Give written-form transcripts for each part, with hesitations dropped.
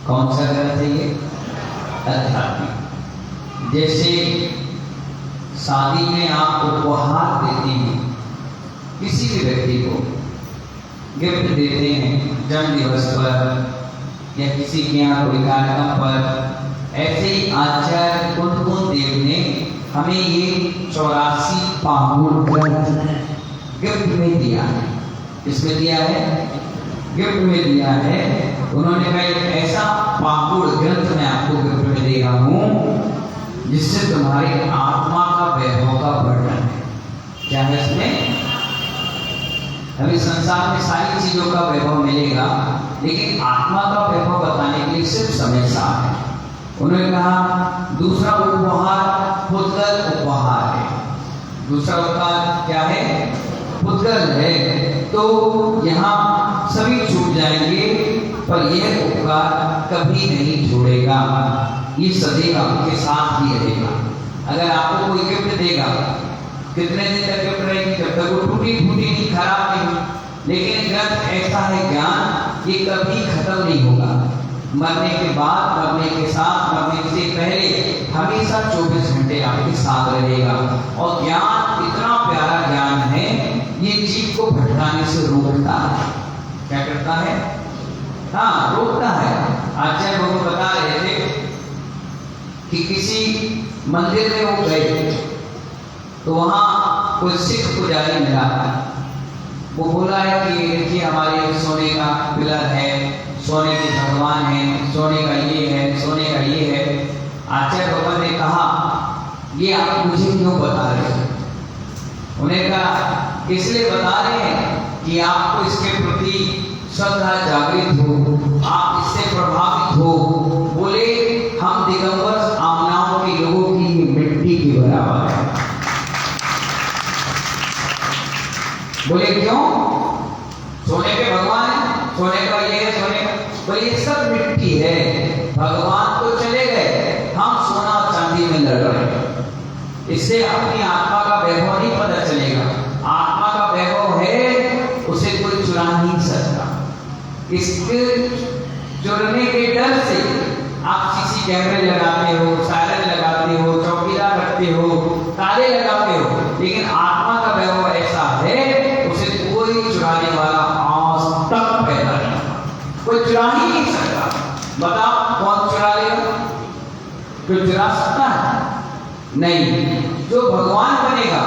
कौन सा ग्रंथ है ये? आध्यात्मिक। जैसे शादी में आप उपहार देते हैं, किसी भी व्यक्ति को गिफ्ट देते हैं जन्म दिवस पर या किसी के यहाँ कोई कार्यक्रम पर, ऐसे ही आचार्य कुंदकुंद देव ने हमें ये 84 पाहुन ग्रंथ गिफ्ट में दिया है। किसमें दिया है? गिफ्ट में दिया है। उन्होंने कहा एक ऐसा पाहुड़ ग्रंथ मैं आपको गिफ्ट में दे रहा हूँ जिससे तुम्हारी आत्मा का वैभव का वर्णन है। क्या है इसमें? अभी संसार में सारी चीजों का वैभव मिलेगा, लेकिन आत्मा का वैभव बताने के लिए सिर्फ समय सार है। उन्होंने कहा दूसरा उपहार पुद्गल उपहार है। दूसरा उपहार क्या है? पुद्गल है। तो यहाँ सभी छूट जाएंगे, पर यह उपकार कभी नहीं छोड़ेगा, ये सदैव आपके साथ ही रहेगा। अगर आपको कोई गिफ्ट देगा, कितने दिन तक गिफ्ट रहेगी? जब तक वो टूटी फूटी नहीं, खराब नहीं। लेकिन ग्रंथ ऐसा है ज्ञान, ये कभी खत्म नहीं होगा। मरने के बाद, मरने के साथ, मरने से पहले हमेशा 24 घंटे आपके साथ रहेगा। और ज्ञान इतना प्यारा ज्ञान है, ये जीव को भटकाने से रोकता है। क्या करता है? हाँ, रोकता है। आचार्य बाबू बता रहे थे कि किसी मंदिर में वो गए तो वहां कोई सिख पुजारी मिला। वो बोला है कि देखिए हमारे सोने का पिलर है, सोने के भगवान है, सोने का ये है, सोने का ये है। आचार्य बाबा ने कहा ये आप मुझे क्यों बता रहे हैं? उन्हें कहा इसलिए बता रहे हैं कि आपको इसके प्रति श्रद्धा जागृत हो, आप इससे प्रभावित हो। बोले हम दिगंबर आमनाओं के लोगों की मिट्टी के बराबर है। बोले क्यों? सोने के भगवान है, सोने का ये है, सोने का। बोले ये सब मिट्टी है, भगवान तो चले गए, हम सोना चांदी में लड़ रहे हैं। इससे अपनी आत्मा का वैभव नहीं पता चलेगा। आत्मा का वैभव है, उसे कोई चुरा नहीं सकता। इसके चुरने के डर से आप सीसी कैमरे लगाते हो, सायरन लगाते हो, चौकीदार रखते हो, ताले लगाते हो, लेकिन आत्मा का वैभव ऐसा है, उसे कोई चुराने वाला आज तक पैदा नहीं हुआ। कोई चुरा ही नहीं सकता। बताओ कौन चुरा लेगा? कोई चुरा सकता है? नहीं। जो भगवान बनेगा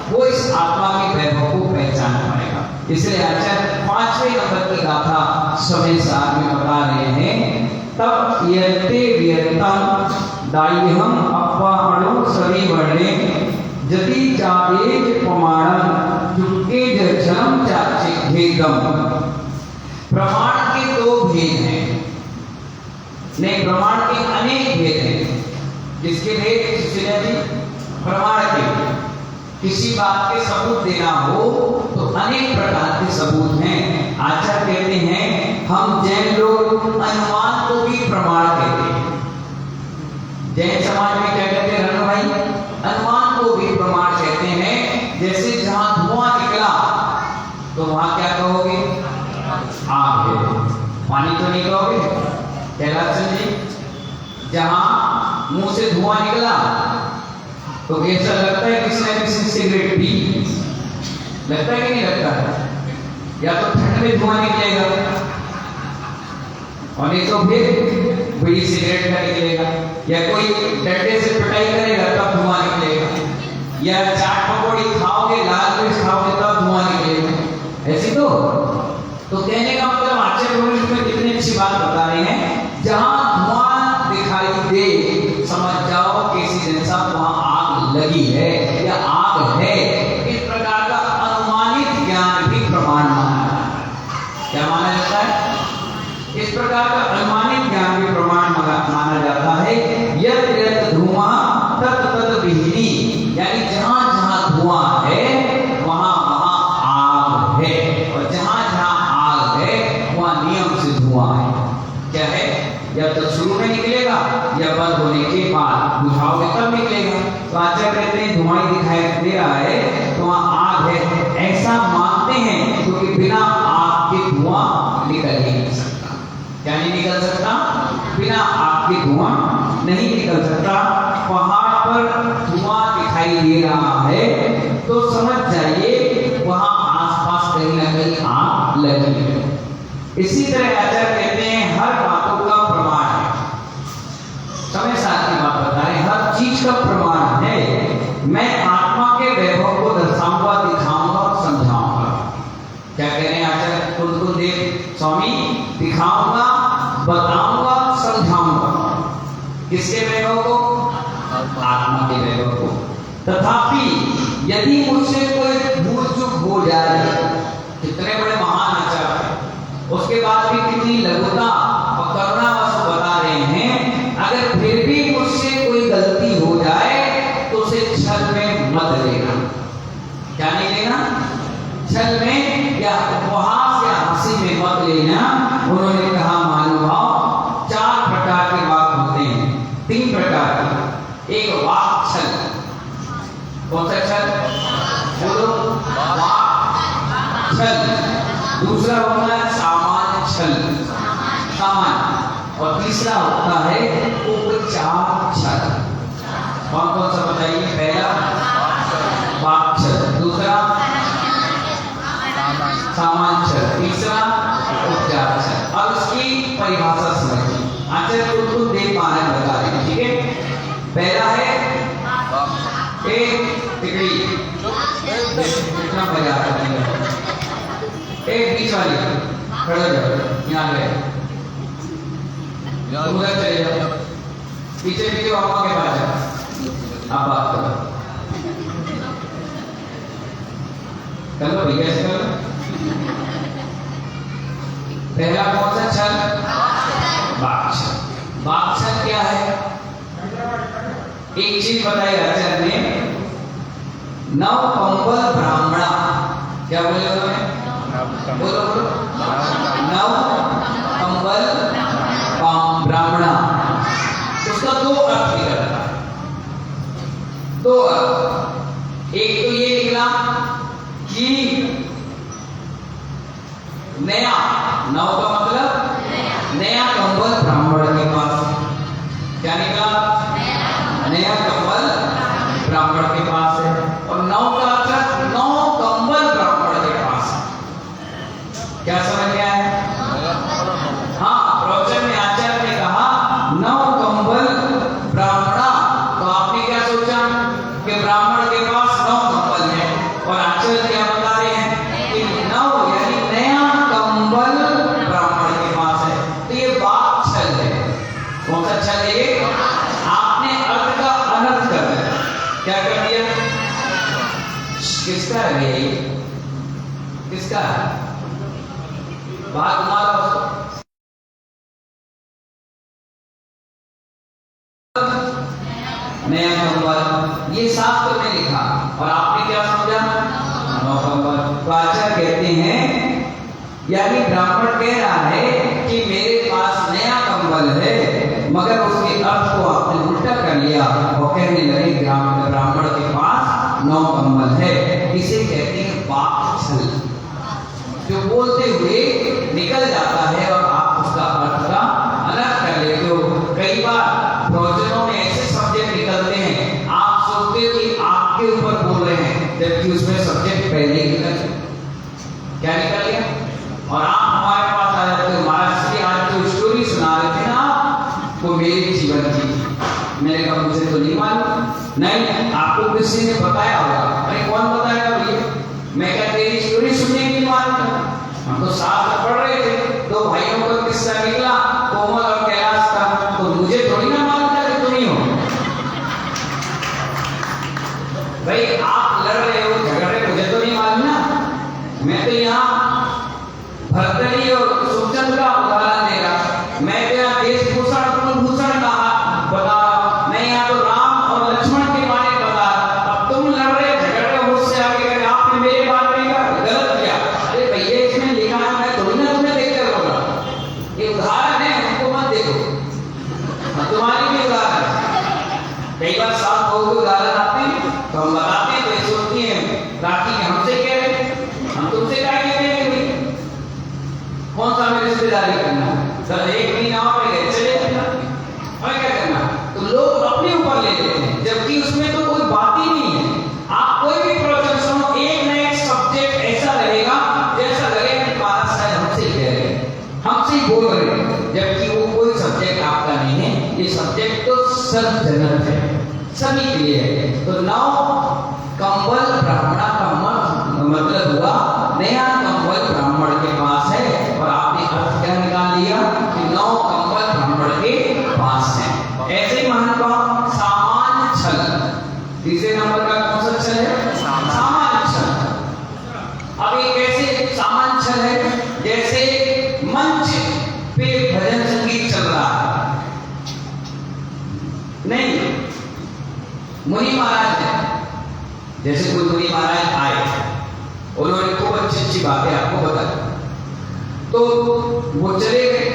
वो इस आत्मा के वैभव को पहचान पाएगा। इसलिए आचार्य 5वें नंबर की गाथा समय सार में बता रहे हैं, तब यते व्यर्तम दायहम अपवाहणो सभी वर्णे जति चावेज प्रमाणम चुके जन्म चाचिघेगम। प्रमाण के दो भेद हैं, नहीं प्रमाण के अनेक भेद हैं। किसके भेद? प्रमाण के। किसी बात के सबूत देना हो तो अनेक प्रकार के सबूत हैं। आचार्य कहते हैं हम जैन लोग अनुमान को भी प्रमाण कहते हैं। जैन समाज में क्या कहते हैं रनु भाई? अनुमान को भी प्रमाण कहते हैं। जैसे जहां धुआं निकला तो वहां क्या कहोगे? आग है। पानी तो नहीं कहोगे? कैलाश जी, जहां मुंह से धुआं निकला तो ऐसा लगता है किसने किसी सिगरेट पी? लगता है कि नहीं लगता है? या तो ठंड में धुआं निकलेगा और नहीं तो फिर बीड़ी सिगरेट का निकलेगा, या कोई डंडे से पिटाई करेगा तब धुआं निकलेगा, या चाट पकौड़ी खाओगे, लाल मिर्च खाओगे तब धुआं निकलेगा। ऐसी तो कहने का मतलब आचार्य में कितनी अच्छी बात बता रहे हैं। जहां धुआं दिखाई दे समझ जाओ किसी दिन साथ वहां आग लगी है या आग है। इस प्रकार का अनुमानित ज्ञान भी प्रमाण माना जाता है। क्या माना जाता है? इस प्रकार का अनुमानित ज्ञान भी प्रमाण माना जाता है। यत् यत् धुआं तत् तत् विहिनी, यानी जहां जहां धुआं है वहां वहां आग है, और जहां जहां आग है वहां नियम से धुआं है। क्या है? या तो शुरू में निकलेगा या बंद होने के बाद, बुझाओगे तब निकलेगा। तो आचार्य कहते हैं धुआं दिखाई दे रहा है तो वहां आग है, ऐसा मानते हैं क्योंकि बिना आग के धुआं निकल ही नहीं सकता। क्या नहीं निकल सकता? बिना आग के धुआं नहीं निकल सकता। पहाड़ पर धुआं दिखाई दे रहा है तो समझ जाइए वहां आसपास कहीं ना कहीं आग लगी है। इसी तरह आचार्य कहते हैं हर बातों का प्रमाण है। समय साथ की बात बता रहे हैं, हर चीज का प्रमाण है। मैं आत्मा के वैभव को दर्शाऊंगा, दिखाऊंगा और समझाऊंगा। क्या कह रहे हैं आचार्य कुलदेव स्वामी? दिखाऊंगा, बताऊंगा, समझाऊंगा। किसके वैभव को? आत्मा के वैभव को। तथापि यदि मुझसे कोई भूल चूक हो जाए, कितने बड़े महान आचार्य हैं, उसके बाद भी कितनी लघुता और करुणावश बता रहे हैं, अगर फिर भी मुझसे कोई गलती हो जाए तो उसे छल में मत लेना। क्या नहीं लेना? छल में या उपहास या हंसी में मत लेना। उन्होंने कहा महानुभाव 4 प्रकार के वाक होते हैं, 3 प्रकार के। एक वाक छल। कौन सा छल? बोलो। वाक छल। दूसरा होता है सामान्य छल, सामान्य। और तीसरा होता है उपचार छल। कौन कौन सा बताइए? पहला वाक छल, दूसरा सामान्य छल, तीसरा उपचार छल। अब इसकी परिभाषा समझिए। आचार्य कुलदेव महाराज बता रहे हैं, ठीक है। पहला है एक टिकड़ी, कितना मजा आता है। एक बीच वाली खड़े हो जाओ, यहाँ गए, उधर चले जाओ, पीछे पीछे पापा के पास जाओ, आप बात करो। चलो भैया से करो। पहला कौन सा छल? वाक छल। वाक छल क्या है? एक चीज बताई आचार्य ने, नव कंबल ब्राह्मणा। क्या बोले उन्होंने? बोलो बोलो। नव कंबल ब्राह्मणा। उसका 2 अर्थ निकलता है, 2 अर्थ। एक तो ये निकला कि नया, नव का मतलब नया कंबल ब्राह्मण के पास। क्या निकला? नया कंबल ब्राह्मण के पास है। और नव का अर्थ 9 कंबल ब्राह्मण के पास। क्या समझ में आया? हाँ, प्रवचन में आचार्य ने कहा 9 कंबल ब्राह्मणा। तो आपने क्या सोचा कि ब्राह्मण के पास 9 कंबल है, और आचार्य क्या बता रहे हैं कि 9 यानी नया कंबल ब्राह्मण के पास है। तो ये वाक छल है। कौन सा छल है ये? आपने अर्थ का अनर्थ कर दिया। क्या कर दिया? किसका है ये? किसका है? बात मारो। नया कंबल, ये शास्त्र में लिखा, और आपने क्या समझा? 9 कंबल। तो आचार्य कहते हैं, यानी ब्राह्मण कह रहा है कि मेरे पास नया कंबल है, मगर उसके अर्थ को आपने उल्टा कर लिया और कहने लगे ब्राह्मण के पास 9 कंबल है। इसे कहते हैं वाक छल, जो बोलते हुए निकल जाता है और आप उसका अर्थ का अलग कर लेते हो। कई बार प्रवचनों में ऐसे सब्जेक्ट निकलते हैं, आप सोचते हो कि आपके ऊपर बोल रहे हैं, जबकि उसमें सब्जेक्ट पहले ही निकल गया। क्या निकल गया? और आप हमारे पास आ जाते हो, महाराज जी आज जो स्टोरी सुना रहे थे ना, वो मेरे जीवन की। मैंने कहा मुझे तो नहीं मालूम। नहीं, आपको किसी ने बताया होगा। अरे कौन बताएगा भैया? मैं क्या तेरी स्टोरी सुनने की मालूम था? हम तो साथ में पढ़ रहे थे, 2 भाइयों का किस्सा निकला, कोमल और कैलाश का। तो मुझे थोड़ी ना मालूम था कि तुम ही हो। भाई आप लड़ रहे हो, झगड़ रहे, मुझे तो नहीं मालूम ना। मैं तो यहाँ भरतरी और सुचंद का उदाहरण दे रहा। मैं तो यहाँ वेशभूषण कुलभूषण का बता रहा। मैं यहाँ तो राम और लक्ष्मण के बारे में बता रहा। अब तुम लड़ रहे, झगड़ रहे, मुझसे आगे कर, आपने मेरे बारे में गलत किया। अरे भैया इसमें लिखा है, मैं थोड़ी ना तुम्हें देखकर बोल रहा। ये उदाहरण है, हमको मत देखो, तुम्हारी भी उदाहरण। कई बार साथ लोगों के उदाहरण आते हैं तो हम बताते हैं, तो सोचती है राखी हमसे कह रहे, हम तुमसे क्या कहते हैं? कौन सा हमें रिश्तेदारी करना? सर 1 महीना और गए, चले ये सब्जेक्ट तो सब जनक है, सभी के लिए है। तो नौ कंबल ब्राह्मणा का मतलब हुआ नया कंबल ब्राह्मण के पास है, और आपने अर्थ क्या निकाल लिया कि नौ कंबल ब्राह्मण के पास है। ऐसे ही महानुभाव सामान्य छल, तीसरे नंबर का कौन सा छल है? सामान्य छल। अब ये कैसे सामान्य छल है? जैसे मंच पे भजन संगीत चल रहा है, नहीं मुनि महाराज है, जैसे कोई मुनि महाराज आए, उन्होंने खूब अच्छी अच्छी बातें आपको बताई, तो वो चले गए।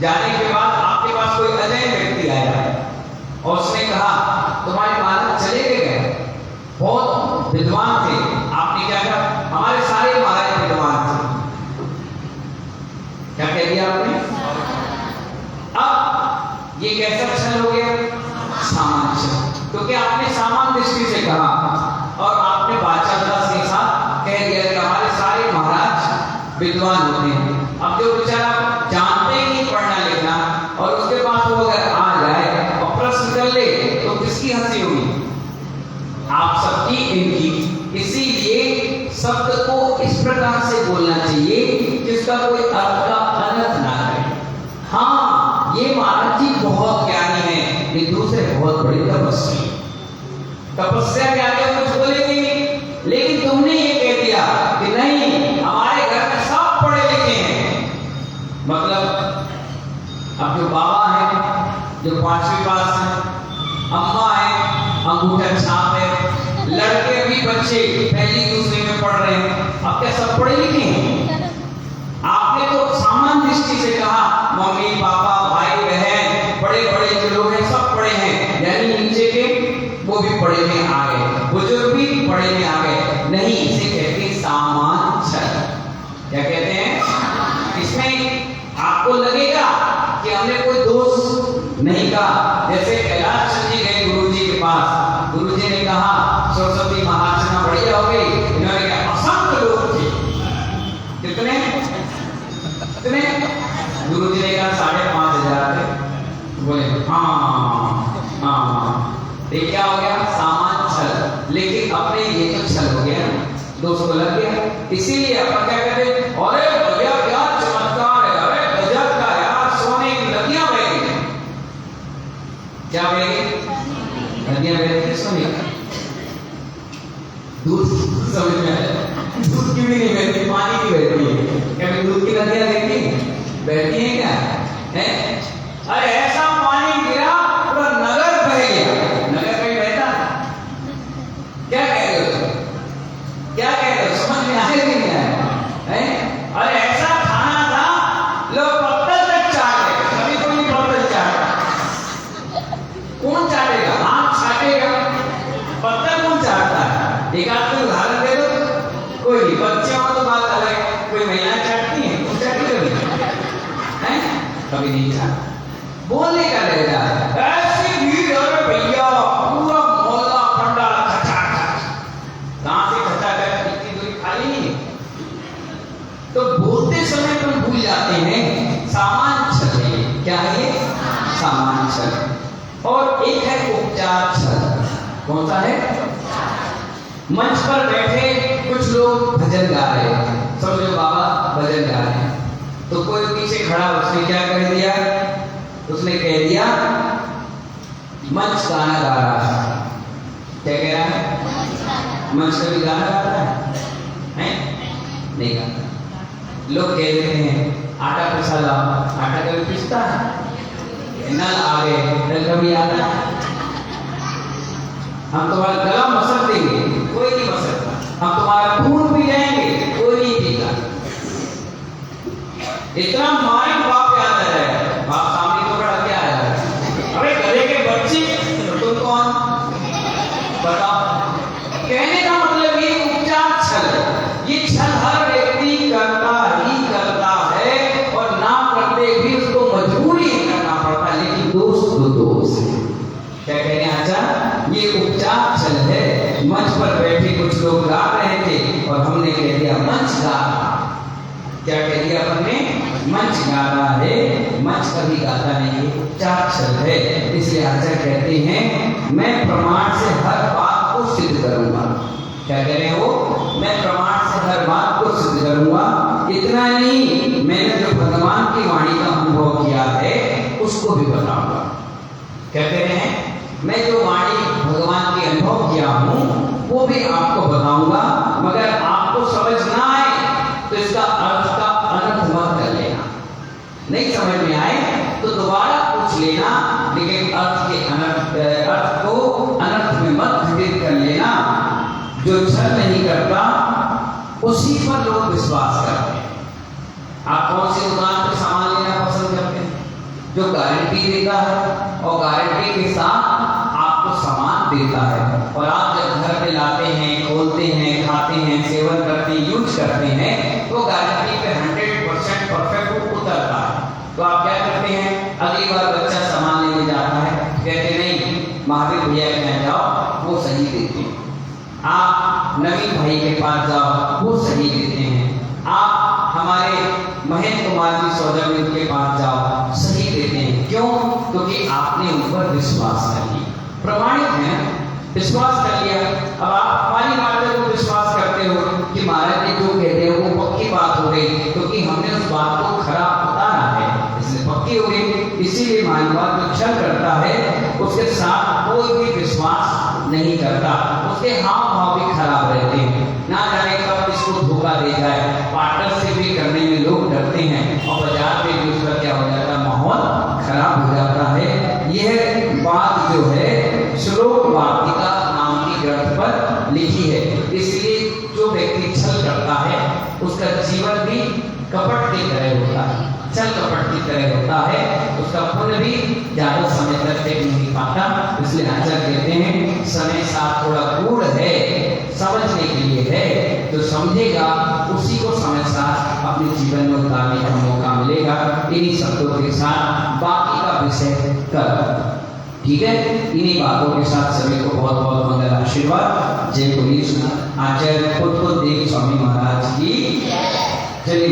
जाने के बाद आपके पास कोई अजय व्यक्ति आया और उसने कहा तुम्हारे महाराज चले गए, बहुत विद्वान थे। आपने क्या कहा? हमारे सारे महाराज विद्वान थे। क्या कह दिया आपने? अब ये कैसा छल हो गया? सामान्य छल, क्योंकि आपने सामान्य दृष्टि से कहा और आपने वाचालता के साथ कह दिया कि हमारे सारे महाराज विद्वान होते हैं। अब जो बेचारा जानते ही नहीं पढ़ना लिखना और उसके पास वो अगर आ जाए और प्रश्न कर ले तो किसकी हंसी होगी? आप सबकी, इनकी। इसीलिए शब्द को इस प्रकार से बोलना चाहिए जिसका कोई अर्थ का अनर्थ ना करे। हाँ, ये महाराज जी बहुत ज्ञानी है, ये दूसरे बहुत बड़े तपस्वी, तपस्या के आगे कुछ बोलेंगे नहीं। लेकिन तुमने ये कह दिया कि नहीं हमारे घर में सब पढ़े लिखे हैं, मतलब अब जो बाबा है, जो 5वीं पास है, अम्मा है, अंगूठा छाप है, लड़के भी बच्चे पहली दूसरे में पढ़ रहे हैं, अब क्या सब पढ़े लिखे हैं? आपने तो सामान्य दृष्टि से कहा मम्मी पापा भाई बहन बड़े बड़े जो लोग हैं सब पढ़े हैं, यानी नीचे के वो भी पढ़े में आ गए, बुजुर्ग भी पढ़े में आ गए। नहीं, इसे कहते हैं सामान्य छल। क्या कहते हैं? इसमें आपको लगेगा कि हमने कोई दोष नहीं कहा। जैसे कैलाश चंद जी गए गुरु जी के पास, गुरु जी ने कहा सरस्वती महार्चना बढ़िया हो गई, इन्होंने कहा असंख्य लोग थे। कितने? कितने? गुरु जी ने कहा 5,500 थे। बोले हाँ। ये क्या हो गया? सामान्य छल। लेकिन अपने ये तो छल हो गया, दोस्त को लग गया। इसीलिए अपन क्या कहते हैं? अरे भैया क्या चमत्कार है, अरे गजब का यार, सोने की नदियां बह गई। क्या बह गई? नदियां बह गई सोने की। दूध समझ में आया? दूध की भी नहीं बहती, पानी की बहती है। कभी दूध की नदियां देखी? बहती है क्या? है? अरे ऐसा पानी गिरा पूरा नगर बह गया। नगर कहीं बहता? क्या कह रहे हो? क्या कह रहे हो? समझ में आया कि नहीं आया? है? अरे ऐसा खाना था लोग पत्तल तक चाट गए। कभी कोई पत्तल चाटा? कौन चाटेगा? हाथ चाटेगा, पत्तल कौन चाटता है? एक आध को उदाहरण दे दो। कोई नहीं, बच्चे हो तो बात अलग है, कोई महिला चाटती है, वो चाटी कभी नहीं चाहता। बोलने का रह जाए ऐसी भीड़, अरे भैया पूरा मोहल्ला ठंडा खचाखच। कहां से खचाखच? इतनी दूरी खाली नहीं है। तो बोलते समय तुम भूल जाते हैं सामान्य छल है। क्या है? सामान्य छल। और एक है उपचार छल। कौन सा है? मंच पर बैठे कुछ लोग भजन गा रहे हैं, समझो बाबा भजन गा रहे हैं, तो कोई पीछे खड़ा, उसने क्या कह दिया? उसने कह दिया मंच गाना गा रहा है। क्या कह रहा है? मंच कभी गाना गाता है? नहीं गाता। लोग कह देते हैं आटा पिसा लाओ, आटा कभी पिसता है? नल आ गए, नल कभी आता है? हम तुम्हारा गला मसल देंगे, कोई नहीं मसलता। हम तुम्हारा खून पी जाएंगे, कोई नहीं पीता। इतना माइंड बाप याद आ जाएगा, बाप सामने तो खड़ा क्या आया? अरे गधे के बच्चे, तुम कौन? बताओ। कहने का मतलब ये उपचार छल है। ये छल हर व्यक्ति करता ही करता है, और ना करते भी उसको मजबूरी करना पड़ता है, लेकिन दोस्त तो दोस्त है। क्या कह रहे हैं? अच्छा, ये उपचार छल है। मंच पर बैठे कुछ लोग गा रहे थे और हमने कह दिया मंच गा। क्या कह दिया हमने? मंच गा रहा है, मंच कभी गाता नहीं है, चाक्षर है। इसलिए आचार्य कहते हैं मैं प्रमाण से हर बात को सिद्ध करूंगा। क्या कह रहे हो? मैं प्रमाण से हर बात को सिद्ध करूंगा। इतना नहीं, मैंने जो भगवान की वाणी का अनुभव किया है उसको भी बताऊंगा। क्या कह रहे हैं? मैं जो वाणी भगवान की अनुभव किया हूं वो भी आपको बताऊंगा, मगर आपको समझ ना आए तो इसका अर्थ का अनर्थ मत कर लेना। नहीं समझ में आए तो दोबारा पूछ लेना, लेकिन अर्थ को अनर्थ में मत घटित कर लेना। जो छल नहीं करता उसी पर लोग विश्वास करते हैं। आप कौन सी दुकान पर सामान लेना पसंद करते हैं? जो गारंटी देता है और गारंटी के साथ आपको सामान देता है, और आप जब घर पे लाते हैं, खोलते हैं, खाते हैं, सेवन करते हैं, यूज करते हैं, तो गारंटी पे 100% परफेक्ट उतरता है। तो आप क्या करते हैं? अगली बार बच्चा सामान लेने जाता है, कहते नहीं महावीर भैया के यहाँ जाओ वो सही देते हैं। आप नवीन भाई के पास जाओ वो सही देते हैं। आप हमारे महेंद्र कुमार जी सौजन्य के पास जाओ सही देते हैं। क्यों? क्योंकि आपने उन पर विश्वास कर लिया, प्रमाणित है, विश्वास कर लिया। अब आप हमारी बातों को विश्वास करते हो कि महाराज जी जो कहते हैं वो पक्की बात हो गई, क्योंकि हमने उस बात को खराब उतारा है इसलिए पक्की हो गई। इसीलिए मानववाद जो छल करता है उसके साथ कोई भी विश्वास नहीं करता, उसके हाव भाव भी खराब रहते हैं। ना जाने कब इसको धोखा दे जाए, पार्टनरशिप भी करने में लोग डरते हैं और बाजार में भी उसका क्या हो जाता है, माहौल खराब हो जाता है। यह बात जो है श्लोक वार्तिका नाम की ग्रंथ पर लिखी है। इसलिए जो व्यक्ति छल करता है उसका जीवन भी कपट की तरह होता है, छल कपट की तरह होता है, उसका पुण्य भी ज्यादा समय तक टिक नहीं पाता। इसलिए आचार्य कहते हैं समय साथ थोड़ा गूढ़ है, समझने के लिए है, जो समझेगा उसी को समय साथ अपने जीवन में उतारने का मौका मिलेगा। इन्हीं शब्दों के साथ बाकी का विषय कर, ठीक है? इन्हीं बातों के साथ सभी को बहुत बहुत मंगल आशीर्वाद। जय पुनीश आचार्य खुद को देव स्वामी महाराज की जय।